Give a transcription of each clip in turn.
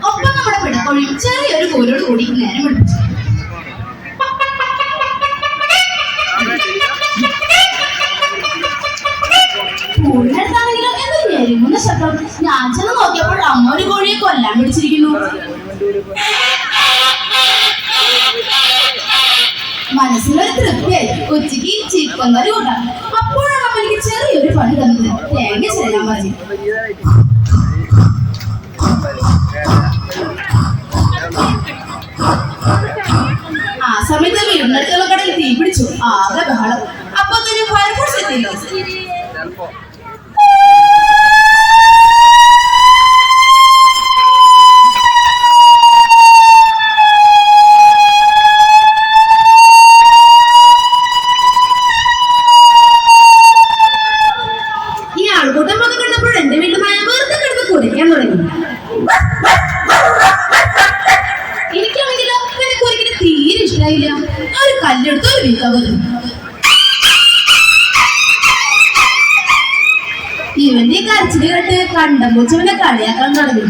ഒപ്പം നമ്മുടെ പിടക്കോഴി ചെറിയൊരു കോലോട് കൂടി നേരം പിടിപ്പിച്ചു. കൂടുതലാണെങ്കിലും എന്തൊരു ഞെരുങ്ങുന്ന ശബ്ദം. ഞാൻ ചെന്ന് നോക്കിയപ്പോൾ അമ്മ ഒരു കോഴിയെ കൊല്ലാൻ പിടിച്ചിരിക്കുന്നു. മനസ്സിലൊരു തൃപ്തിയായി. ഉച്ചയ്ക്ക് ചിക്കൻ കറി കൂട്ടാം. അപ്പോഴാണ് അമ്മ എനിക്ക് ചെറിയൊരു പണി തന്നത്. തേങ്ങ ചിരകാൻ പറഞ്ഞു. ആ സമയത്ത് വീടിനടുത്തുള്ള കടയിൽ തീ പിടിച്ചു. ആകെ ബഹളം. അപ്പൊ തന്നെ ഫയർഫോഴ്സ് എത്തിയില്ലോ. ഈ ആൾക്കൂട്ടം വന്ന് കണ്ടപ്പോൾ എന്റെ വീട്ടിൽ നായ വെറുതെ കിടന്ന് കുരയ്ക്കാൻ തുടങ്ങി. എനിക്കാണെങ്കിലോ എന്നെ കുരയ്ക്കിന് തീരെ ഇഷ്ടമായില്ല. ഒരു കല്ലെടുത്ത് ഒരു വീക്ക വരും. ഇവന്റെ കരച്ചില് കേട്ട് കണ്ടമ്പൂച്ചവനെ കളിയാക്കാൻ തുടങ്ങി.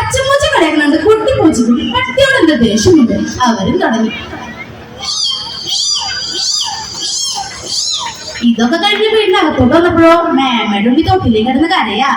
അച്ഛൻപൂച്ച കളിയാക്കുന്നുണ്ട്. കുട്ടിപ്പൂച്ചക്കും പട്ടിയോട് എന്താ ദേഷ്യമുണ്ട്. അവരും തുടങ്ങി. ഇതൊക്കെ കഴിഞ്ഞ് വീടിനകത്തോട്ട് വന്നപ്പോഴോ മേമയുടെ ഉണ്ണി തൊട്ടിലേക്ക് കിടന്ന് കരയാ.